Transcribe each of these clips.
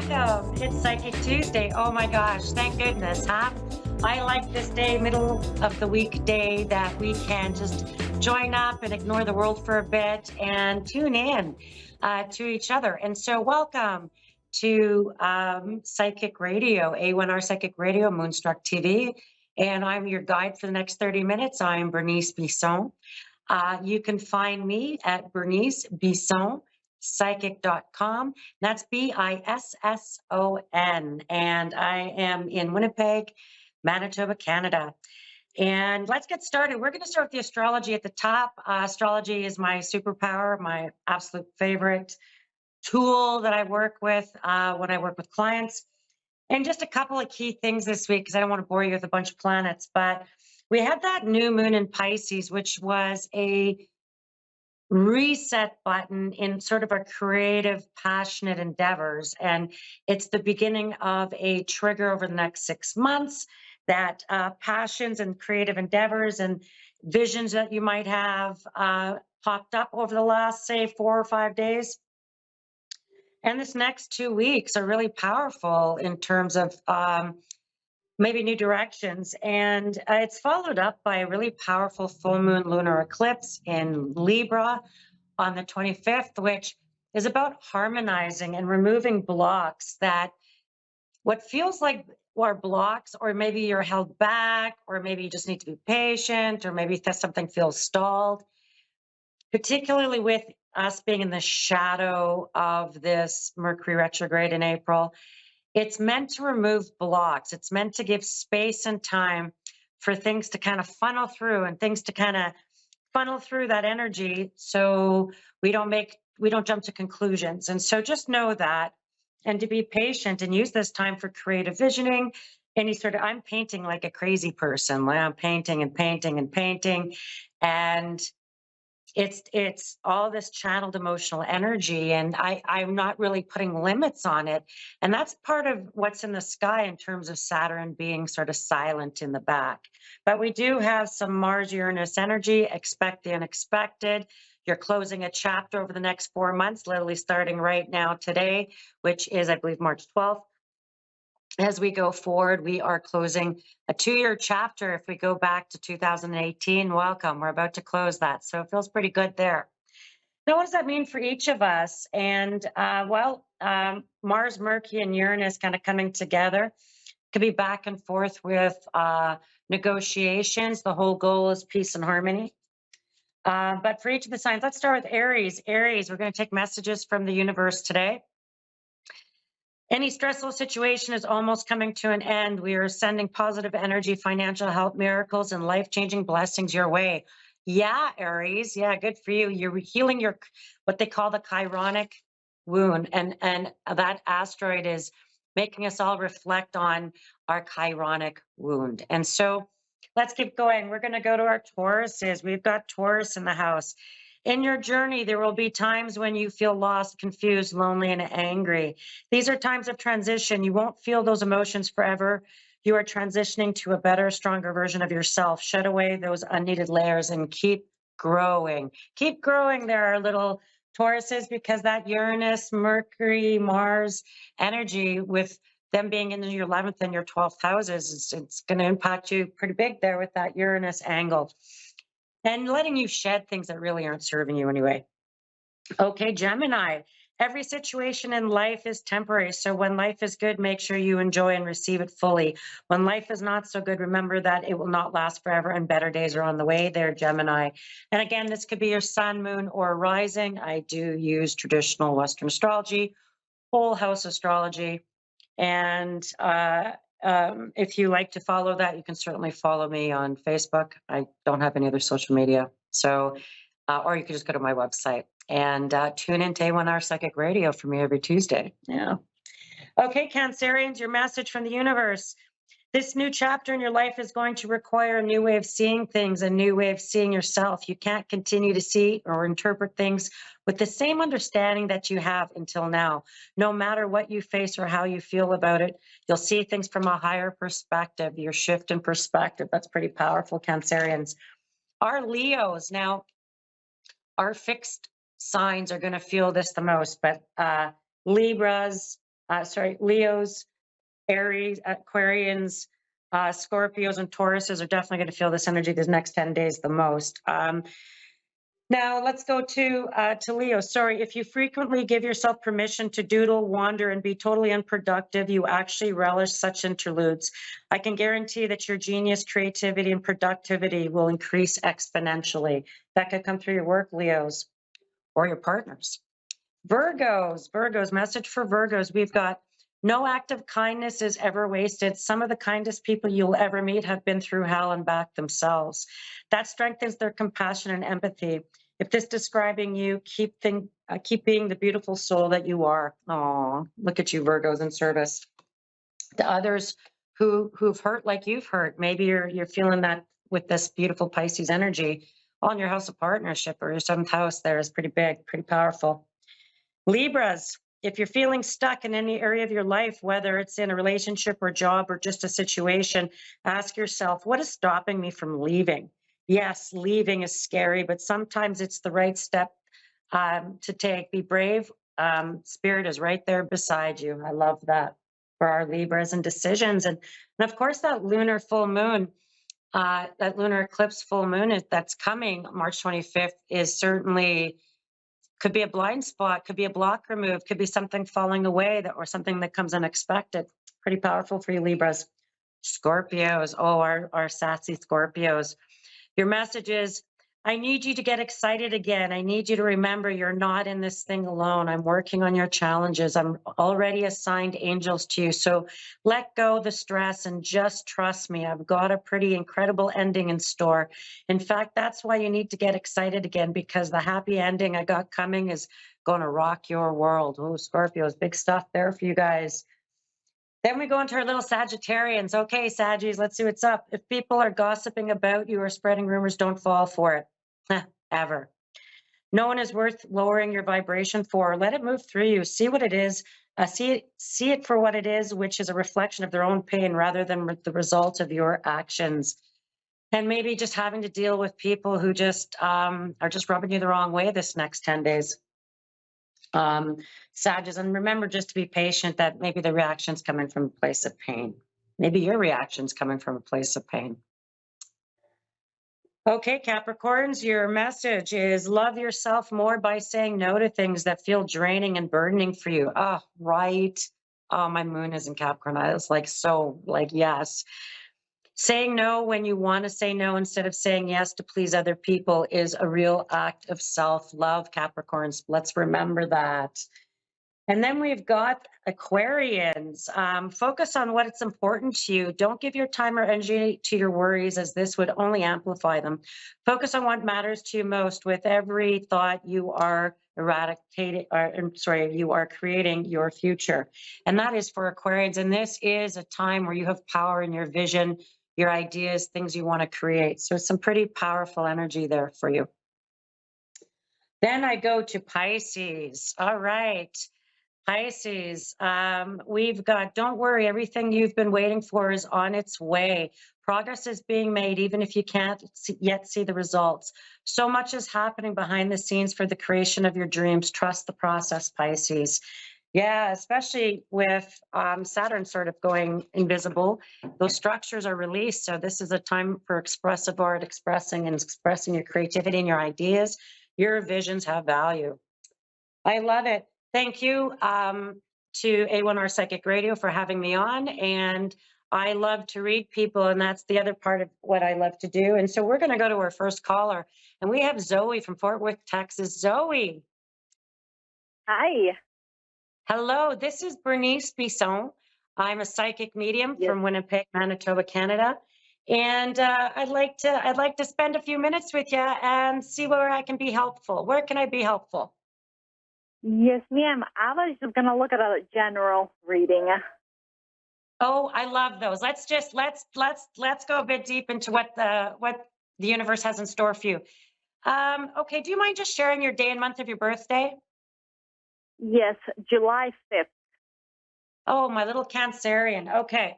Welcome. It's Psychic Tuesday. Oh my gosh, thank goodness, huh? I like this day, middle of the week day, that we can just join up and ignore the world for a bit and tune in to each other. And so, welcome to Psychic Radio, A1R Psychic Radio, Moonstruck TV. And I'm your guide for the next 30 minutes. I'm Bernice Bisson. You can find me at Bernice Bisson psychic.com. That's Bisson. And I am in Winnipeg, Manitoba, Canada. And let's get started. We're going to start with the astrology at the top. Astrology is my superpower, my absolute favorite tool that I work with when I work with clients. And just a couple of key things this week, because I don't want to bore you with a bunch of planets, but we had that new moon in Pisces, which was a reset button in sort of our creative, passionate endeavors. And it's the beginning of a trigger over the next 6 months that passions and creative endeavors and visions that you might have popped up over the last, say, 4 or 5 days. And this next 2 weeks are really powerful in terms of maybe new directions. And it's followed up by a really powerful full moon lunar eclipse in Libra on the 25th, which is about harmonizing and removing blocks that what feels like are blocks, or maybe you're held back, or maybe you just need to be patient, or maybe something feels stalled, particularly with us being in the shadow of this Mercury retrograde in April. It's meant to remove blocks. It's meant to give space and time for things to kind of funnel through and things to kind of funnel through that energy so we don't jump to conclusions. And so just know that, and to be patient and use this time for creative visioning. I'm painting like a crazy person. I'm painting and painting and painting. And it's all this channeled emotional energy, and I'm not really putting limits on it. And that's part of what's in the sky in terms of Saturn being sort of silent in the back. But we do have some Mars Uranus energy. Expect the unexpected. You're closing a chapter over the next 4 months, literally starting right now today, which is, I believe, March 12th. As we go forward, we are closing a 2-year chapter. If we go back to 2018, welcome. We're about to close that. So it feels pretty good there. Now, what does that mean for each of us? And Mars, Mercury, and Uranus kind of coming together. Could be back and forth with negotiations. The whole goal is peace and harmony. But for each of the signs, let's start with Aries. Aries, we're going to take messages from the universe today. Any stressful situation is almost coming to an end. We are sending positive energy, financial help, miracles, and life-changing blessings your way. Yeah, Aries. Yeah, good for you. You're healing your, what they call the chironic wound. And that asteroid is making us all reflect on our chironic wound. And so let's keep going. We're going to go to our Tauruses. We've got Taurus in the house. In your journey, there will be times when you feel lost, confused, lonely, and angry. These are times of transition. You won't feel those emotions forever. You are transitioning to a better, stronger version of yourself. Shed away those unneeded layers and keep growing. Keep growing there, our little Tauruses, because that Uranus, Mercury, Mars energy, with them being in your 11th and your 12th houses, it's going to impact you pretty big there with that Uranus angle. And letting you shed things that really aren't serving you anyway. Okay, Gemini. Every situation in life is temporary. So when life is good, make sure you enjoy and receive it fully. When life is not so good, remember that it will not last forever and better days are on the way there, Gemini. And again, this could be your sun, moon, or rising. I do use traditional Western astrology, whole house astrology. And if you like to follow that, you can certainly follow me on Facebook. I don't have any other social media. So, or you can just go to my website and tune in to A1R Psychic Radio for me every Tuesday. Yeah. Okay, Cancerians, your message from the universe. This new chapter in your life is going to require a new way of seeing things, a new way of seeing yourself. You can't continue to see or interpret things with the same understanding that you have until now. No matter what you face or how you feel about it, you'll see things from a higher perspective, your shift in perspective. That's pretty powerful, Cancerians. Our Leos, now, our fixed signs are going to feel this the most, but Libras, Leos, Aries, Aquarians, Scorpios, and Tauruses are definitely going to feel this energy this next 10 days the most. Now let's go to Leo. Sorry, if you frequently give yourself permission to doodle, wander, and be totally unproductive, you actually relish such interludes. I can guarantee that your genius, creativity, and productivity will increase exponentially. That could come through your work, Leos, or your partners. Virgos, message for Virgos. We've got no act of kindness is ever wasted. Some of the kindest people you'll ever meet have been through hell and back themselves. That strengthens their compassion and empathy. If this describing you, keep being the beautiful soul that you are. Oh, look at you, Virgos, in service to others who've hurt like you've hurt. Maybe you're feeling that with this beautiful Pisces energy on your house of partnership, or your seventh house there is pretty big, pretty powerful. Libras, if you're feeling stuck in any area of your life, whether it's in a relationship or job or just a situation, ask yourself, what is stopping me from leaving? Yes, leaving is scary, but sometimes it's the right step to take. Be brave. Spirit is right there beside you. I love that for our Libras and decisions. And of course, that lunar full moon, that lunar eclipse full moon that's coming March 25th is certainly could be a blind spot, could be a block removed, could be something falling away or something that comes unexpected. Pretty powerful for you, Libras. Scorpios, oh, our sassy Scorpios. Your message is, I need you to get excited again. I need you to remember you're not in this thing alone. I'm working on your challenges. I'm already assigned angels to you. So let go the stress and just trust me. I've got a pretty incredible ending in store. In fact, that's why you need to get excited again, because the happy ending I got coming is going to rock your world. Oh, Scorpios, big stuff there for you guys. Then we go into our little Sagittarians. Okay, Saggies, let's see what's up. If people are gossiping about you or spreading rumors, don't fall for it. Ever. No one is worth lowering your vibration for. Let it move through you. See what it is. See it for what it is, which is a reflection of their own pain rather than the result of your actions. And maybe just having to deal with people who just are just rubbing you the wrong way this next 10 days. Sages, and remember just to be patient, that maybe the reaction's coming from a place of pain. Maybe your reaction's coming from a place of pain. Okay, Capricorns, your message is love yourself more by saying no to things that feel draining and burdening for you. Oh, right. Oh, my moon is in Capricorn. I was like, so like, yes. Saying no when you want to say no instead of saying yes to please other people is a real act of self-love, Capricorns. Let's remember that. And then we've got Aquarians. Focus on what is important to you. Don't give your time or energy to your worries, as this would only amplify them. Focus on what matters to you most. With every thought, you are you are creating your future. And that is for Aquarians. And this is a time where you have power in your vision, your ideas, things you want to create. So some pretty powerful energy there for you. Then I go to Pisces. All right. Pisces, we've got, don't worry, everything you've been waiting for is on its way. Progress is being made, even if you can't yet see the results. So much is happening behind the scenes for the creation of your dreams. Trust the process, Pisces. Yeah, especially with Saturn sort of going invisible, those structures are released. So this is a time for expressive art, expressing your creativity and your ideas. Your visions have value. I love it. Thank you to A1R Psychic Radio for having me on. And I love to read people, and that's the other part of what I love to do. And so we're going to go to our first caller, and we have Zoe from Fort Worth, Texas. Zoe. Hi. Hello, this is Bernice Bisson. I'm a psychic medium from Winnipeg, Manitoba, Canada. And I'd like to spend a few minutes with you and see where I can be helpful. Where can I be helpful? Yes, ma'am. I was just going to look at a general reading. Oh, I love those. Let's go a bit deep into what the universe has in store for you. Okay, do you mind just sharing your day and month of your birthday? Yes, July 5th. Oh, my little Cancerian. Okay,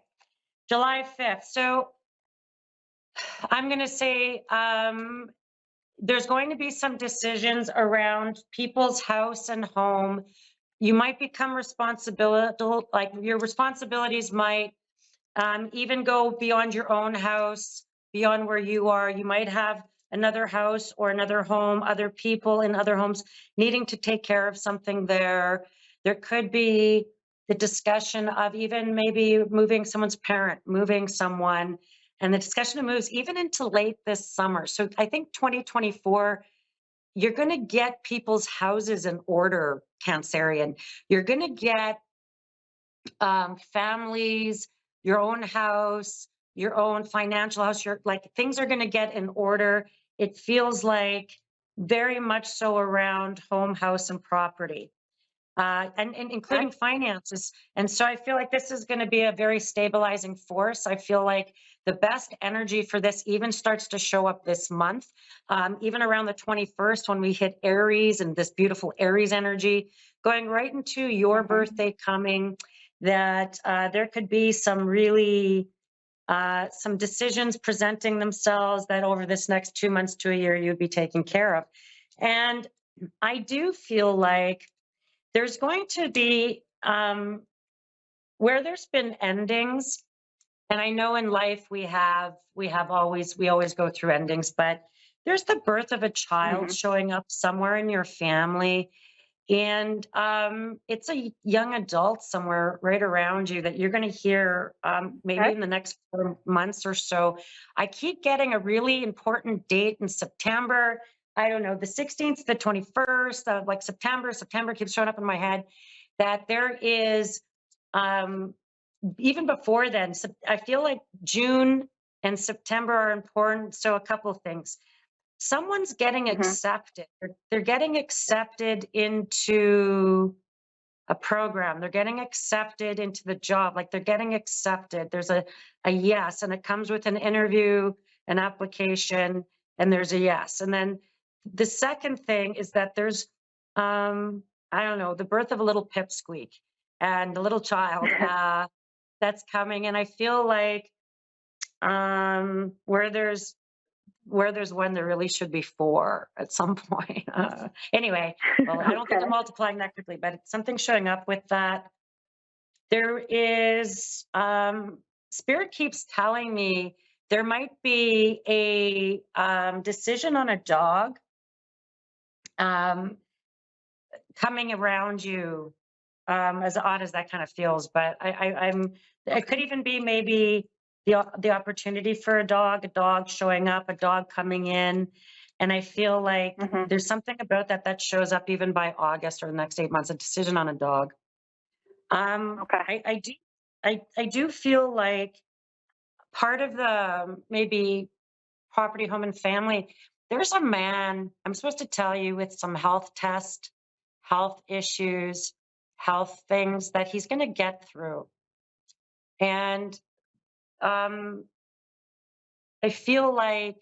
July 5th. So I'm going to say there's going to be some decisions around people's house and home you might become responsible, like your responsibilities might even go beyond your own house, beyond where you are. You might have another house or another home, other people in other homes needing to take care of something there. There could be the discussion of even maybe moving someone's parent, moving someone, and the discussion of moves even into late this summer. So I think 2024, you're going to get people's houses in order, Cancerian. You're going to get families, your own house, your own financial house, your like things are going to get in order. It feels like very much so around home, house, and property, and including finances. And so I feel like this is going to be a very stabilizing force. I feel like the best energy for this even starts to show up this month, even around the 21st when we hit Aries and this beautiful Aries energy going right into your birthday coming, that there could be some really some decisions presenting themselves that over this next 2 months to a year you'd be taking care of. And I do feel like there's going to be where there's been endings, and I know in life we always go through endings, but there's the birth of a child showing up somewhere in your family, and it's a young adult somewhere right around you that you're going to hear maybe Okay. in the next 4 months or so. I keep getting a really important date in September. I don't know, the 16th, the 21st of like September. September keeps showing up in my head that there is, um, even before then, I feel like June and September are important. So a couple of things, someone's getting accepted. They're getting accepted into a program. They're getting accepted into the job. Like they're getting accepted. There's a yes, and it comes with an interview, an application, and there's a yes. And then the second thing is that there's, I don't know, the birth of a little pipsqueak and a little child that's coming. And I feel like where there's one, there really should be four at some point. Anyway, well, I don't think they're Okay. multiplying that quickly, but it's something showing up with that. There is, Spirit keeps telling me there might be a decision on a dog um, coming around you, as odd as that kind of feels, but it could even be maybe the opportunity for a dog showing up, a dog coming in, and I feel like there's something about that that shows up even by August or the next 8 months, a decision on a dog. Okay. I do feel like part of the maybe property, home, and family. There's a man I'm supposed to tell you with some health test, health issues, health things that he's going to get through. And um, I feel like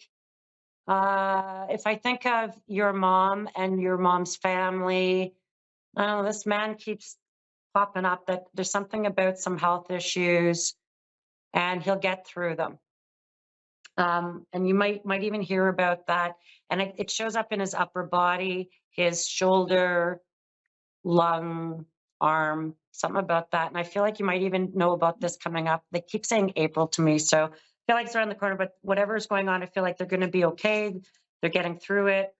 if I think of your mom and your mom's family, I don't know, this man keeps popping up that there's something about some health issues and he'll get through them. And you might even hear about that. And it shows up in his upper body, his shoulder, lung, arm, something about that. And I feel like you might even know about this coming up. They keep saying April to me, so I feel like it's around the corner. But whatever is going on, I feel like they're going to be okay. They're getting through it.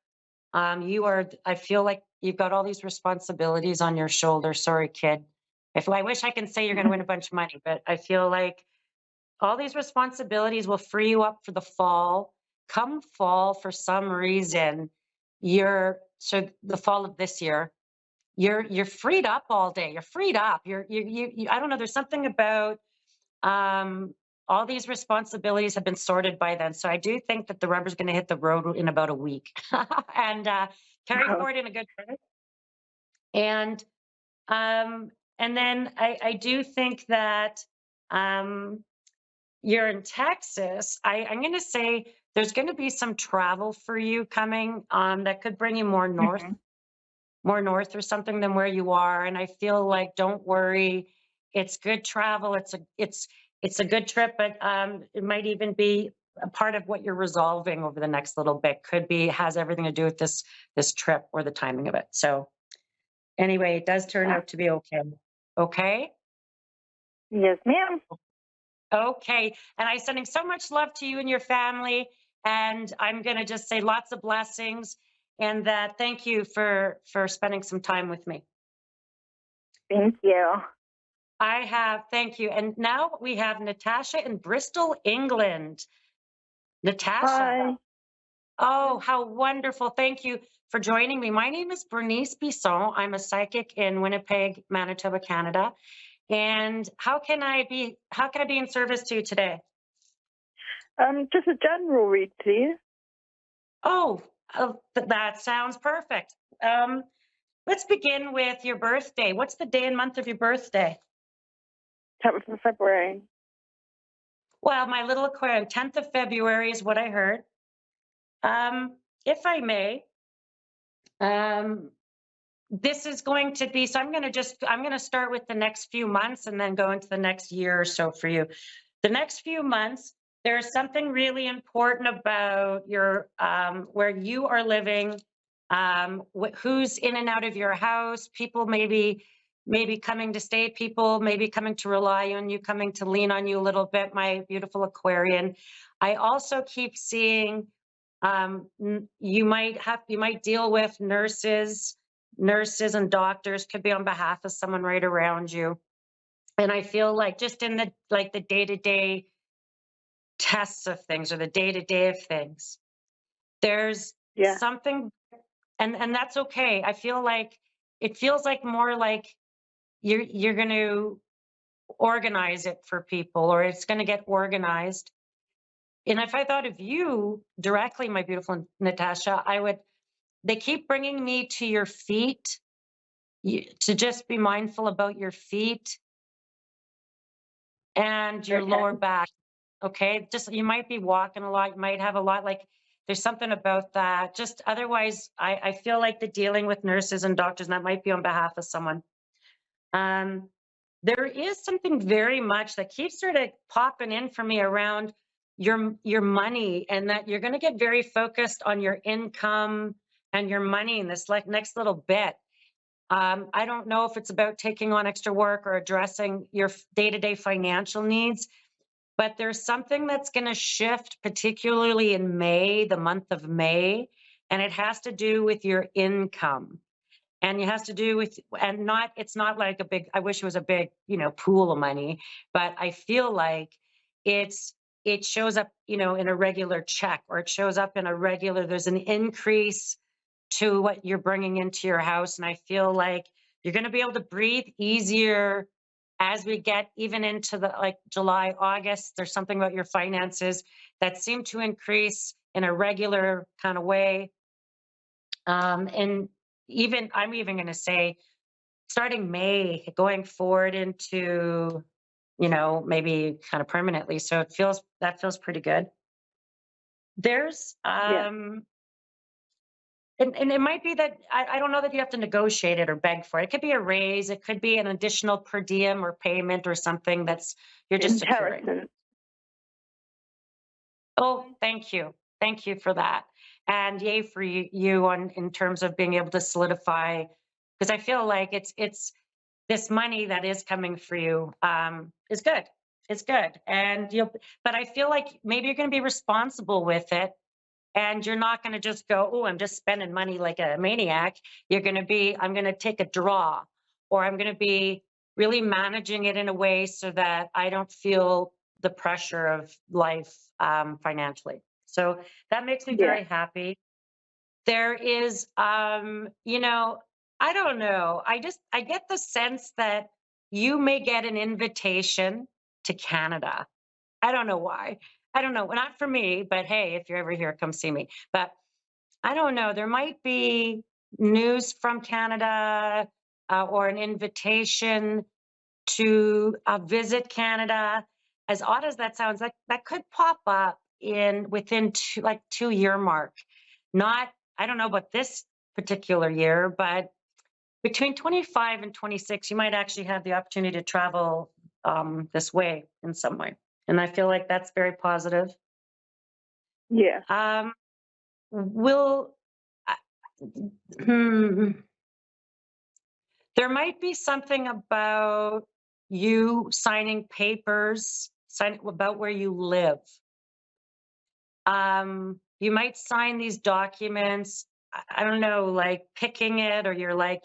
I feel like you've got all these responsibilities on your shoulder. Sorry, kid. I wish I can say you're going to win a bunch of money, but I feel like all these responsibilities will free you up for the fall. Come fall, for some reason, so the fall of this year, you're freed up all day. You're freed up. I don't know. There's something about all these responsibilities have been sorted by then. So I do think that the rubber's going to hit the road in about a week, and carry Uh-huh. forward in a good way. And and then I do think that you're in Texas. I'm going to say there's going to be some travel for you coming that could bring you more north or something than where you are. And I feel like, don't worry, it's good travel. It's a good trip, but it might even be a part of what you're resolving over the next little bit. Has everything to do with this trip or the timing of it. So Anyway, it does turn Yeah. out to be okay. Okay? Yes, ma'am. Okay. And I'm sending so much love to you and your family. And I'm going to just say lots of blessings and that thank you for spending some time with me. Thank you. Thank you. And now we have Natasha in Bristol, England. Natasha. Hi. Oh, how wonderful. Thank you for joining me. My name is Bernice Bisson. I'm a psychic in Winnipeg, Manitoba, Canada. And how can I be in service to you today? Just a general read, please. Oh, that sounds perfect. Um, let's begin with your birthday. What's the day and month of your birthday? 10th of February. Well, my little Aquarian, 10th of February is what I heard. If I may, um, this is going to be, so I'm going to start with the next few months and then go into the next year or so for you. The next few months, there's something really important about your where you are living, who's in and out of your house, people maybe coming to stay, people maybe coming to rely on you, coming to lean on you a little bit, my beautiful Aquarian. I also keep seeing you might deal with nurses and doctors, could be on behalf of someone right around you. And I feel like just in the day-to-day tests of things or the day-to-day of things, there's Yeah. something, and that's okay. I feel like it feels like more like you're going to organize it for people, or it's going to get organized. And if I thought of you directly, my beautiful Natasha, they keep bringing me to your feet, to just be mindful about your feet and your Okay. lower back. Okay. Just, you might be walking a lot. You might have a lot, like, there's something about that. Just otherwise, I feel like the dealing with nurses and doctors, and that might be on behalf of someone. Um, there is something very much that keeps sort of popping in for me around your money, and that you're going to get very focused on your income and your money in this like next little bit. I don't know if it's about taking on extra work or addressing your day-to-day financial needs, but there's something that's going to shift, particularly in May, the month of May, and it has to do with your income. And it has to do with, and not, it's not like a big, I wish it was a big, pool of money, but I feel like it's, it shows up, in a regular check, or it shows up in a regular, there's an increase to what you're bringing into your house. And I feel like you're going to be able to breathe easier as we get even into the like July, August. There's something about your finances that seem to increase in a regular kind of way. And I'm even going to say, starting May, going forward into, maybe kind of permanently. So that feels pretty good. There's, Yeah. and it might be that I don't know that you have to negotiate it or beg for it. It could be a raise. It could be an additional per diem or payment or something that's you're just securing. Inheritance. Oh, thank you. Thank you for that. And yay for you on in terms of being able to solidify, because I feel like it's this money that is coming for you is good. It's good. But I feel like maybe you're going to be responsible with it, and you're not going to just go, oh, I'm just spending money like a maniac. You're going to be, I'm going to take a draw, or I'm going to be really managing it in a way so that I don't feel the pressure of life financially. So that makes me Yeah. very happy. There is, I don't know. I get the sense that you may get an invitation to Canada. I don't know why. I don't know. Not for me, but hey, if you're ever here, come see me. But I don't know. There might be news from Canada, or an invitation to visit Canada. As odd as that sounds, that could pop up in within 2 year mark. Not, I don't know about this particular year, but between 25 and 26, you might actually have the opportunity to travel this way in some way. And I feel like that's very positive. Yeah. Will, uh, hmm, There might be something about you signing papers, sign about where you live. You might sign these documents. I don't know, like picking it, or you're like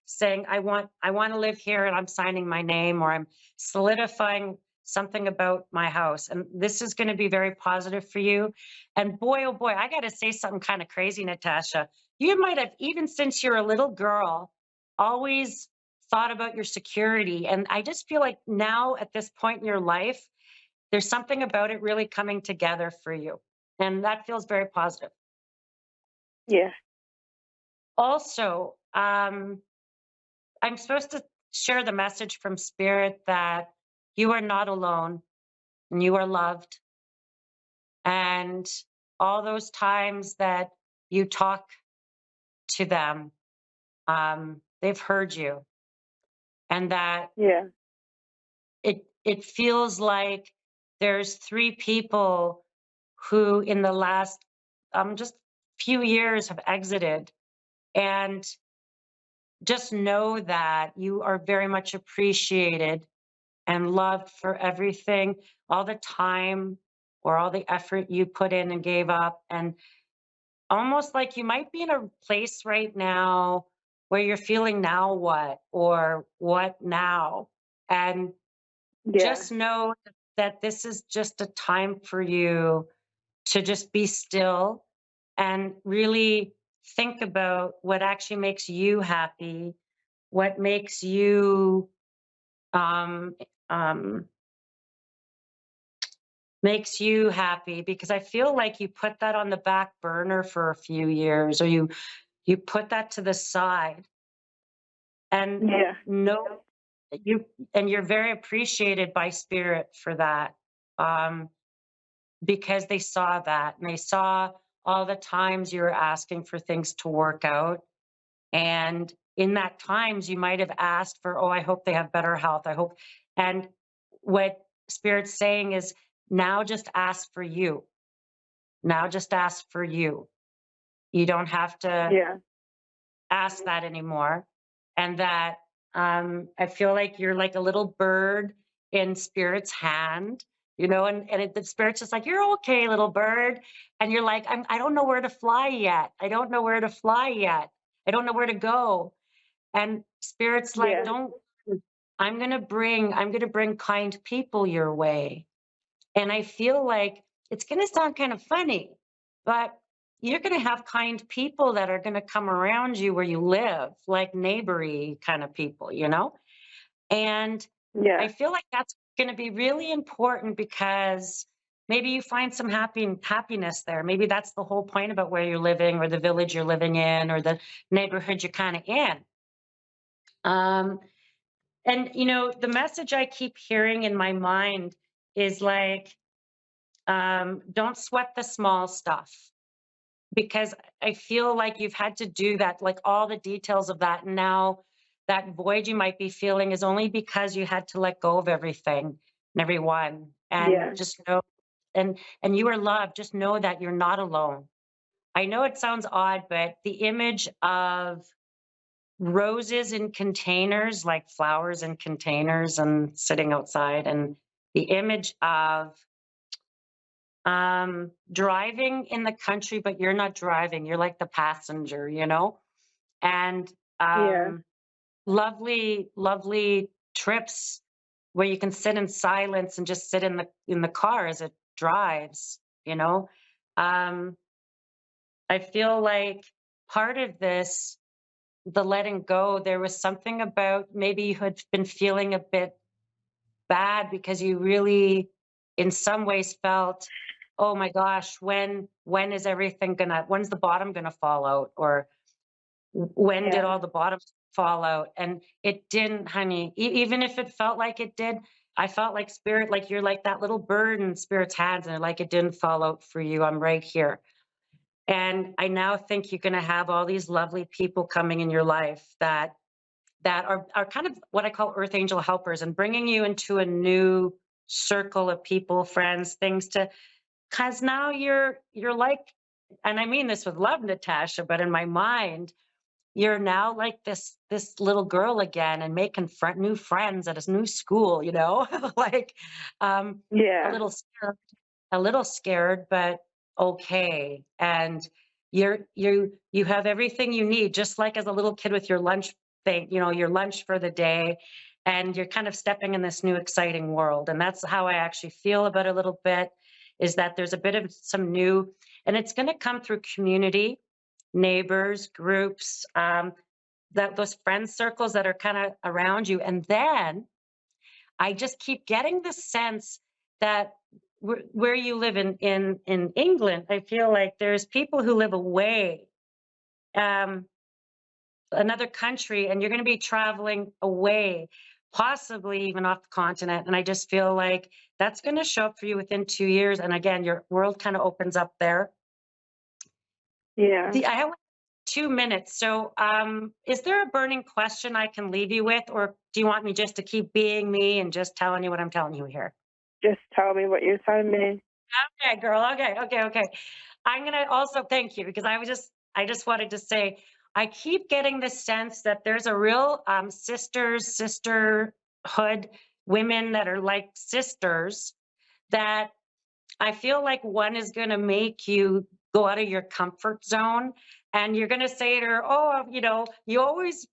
saying, I want to live here, and I'm signing my name, or I'm solidifying something about my house. And this is going to be very positive for you. And boy, oh boy, I got to say something kind of crazy, Natasha. You might have, even since you're a little girl, always thought about your security. And I just feel like now at this point in your life, there's something about it really coming together for you. And that feels very positive. Yeah. Also, I'm supposed to share the message from Spirit that you are not alone and you are loved. And all those times that you talk to them, they've heard you. And that Yeah. it feels like there's three people who in the last just few years have exited. And just know that you are very much appreciated and loved for everything, all the time or all the effort you put in and gave up. And almost like you might be in a place right now where you're feeling, now what, or what now? And Yeah. just know that this is just a time for you to just be still and really think about what actually makes you happy, what um, um, makes you happy, because I feel like you put that on the back burner for a few years, or you put that to the side. And Yeah. no, you and you're very appreciated by Spirit for that. Um, because they saw that, and they saw all the times you were asking for things to work out. And in that times, you might have asked for, oh, I hope they have better health. I hope. And what Spirit's saying is, now just ask for you. Now just ask for you. You don't have to Yeah. ask that anymore. And that I feel like you're like a little bird in Spirit's hand, the Spirit's just like, you're okay, little bird. And you're like, I don't know where to fly yet. I don't know where to fly yet. I don't know where to go. And Spirit's like, Yeah. don't, I'm going to bring kind people your way. And I feel like it's going to sound kind of funny, but you're going to have kind people that are going to come around you where you live, like neighbory kind of people. And I Yeah. feel like that's going to be really important, because maybe you find some happiness there. Maybe that's the whole point about where you're living, or the village you're living in, or the neighborhood you're kind of in. Um, and the message I keep hearing in my mind is like, don't sweat the small stuff, because I feel like you've had to do that, like all the details of that. And now that void you might be feeling is only because you had to let go of everything and everyone. And Yeah. just know, and you are loved. Just know that you're not alone. I know it sounds odd, but the image of roses in containers, like flowers in containers and sitting outside, and the image of driving in the country, but you're not driving, you're like the passenger. And Yeah. lovely, lovely trips where you can sit in silence and just sit in the car as it drives. um I feel like part of this, the letting go, there was something about, maybe you had been feeling a bit bad because you really in some ways felt, oh my gosh, when is everything when's the bottom gonna fall out, or when did Yeah. all the bottoms fall out? And it didn't, honey. Even if it felt like it did, I felt like Spirit, like you're like that little bird in Spirit's hands, and like, it didn't fall out for you. I'm right here. And I now think you're gonna have all these lovely people coming in your life that are kind of what I call earth angel helpers, and bringing you into a new circle of people, friends, things to, because now you're like, and I mean this with love, Natasha, but in my mind, you're now like this little girl again and making new friends at a new school, you know, like a Yeah. little scared, a little scared, but okay. And you have everything you need, just like as a little kid with your lunch thing, you know, your lunch for the day, and you're kind of stepping in this new exciting world. And that's how I actually feel about it a little bit, is that there's a bit of some new, and it's going to come through community, neighbors, groups, that those friend circles that are kind of around you. And then I just keep getting the sense that where you live in England, I feel like there's people who live away, um, another country, and you're going to be traveling away, possibly even off the continent. And I just feel like that's going to show up for you within 2 years. And again, your world kind of opens up there. Yeah. I have 2 minutes. So, is there a burning question I can leave you with, or do you want me just to keep being me and just telling you what I'm telling you here? Just tell me what you're telling me. Okay, girl. Okay. I'm gonna also thank you, because I just wanted to say I keep getting the sense that there's a real sisterhood, women that are like sisters, that I feel like one is going to make you go out of your comfort zone, and you're going to say to her, "Oh, you know, you always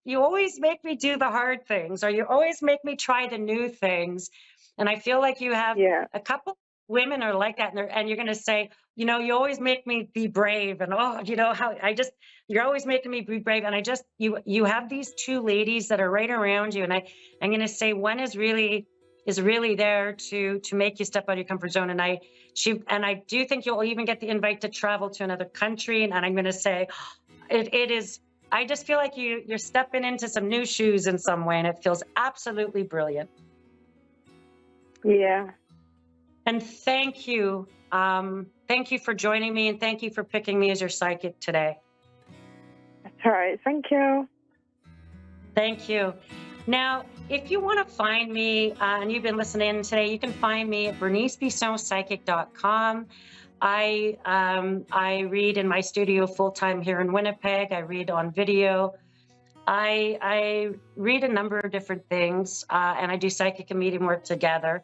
make me do the hard things, or you always make me try the new things." And I feel like you have Yeah. a couple women are like that, and you're going to say, "You know, you always make me be brave," and "Oh, you know how you're always making me be brave." And I just you have these two ladies that are right around you, and I'm going to say one is really there to make you step out of your comfort zone. And I do think you'll even get the invite to travel to another country. And I'm going to say it is, I just feel like you're stepping into some new shoes in some way, and it feels absolutely brilliant. Yeah. And thank you. Thank you for joining me, and thank you for picking me as your psychic today. That's all right. Thank you. Thank you. Now, if you want to find me, and you've been listening today, you can find me at bernicebissonpsychic.com. I read in my studio full time here in Winnipeg. I read on video. I read a number of different things, and I do psychic and medium work together.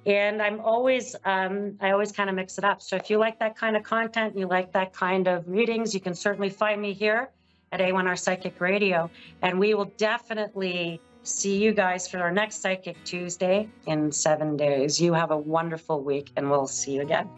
And I always kind of mix it up. So if you like that kind of content, you like that kind of readings, you can certainly find me here at A1R Psychic Radio. And we will definitely see you guys for our next Psychic Tuesday in 7 days. You have a wonderful week, and we'll see you again.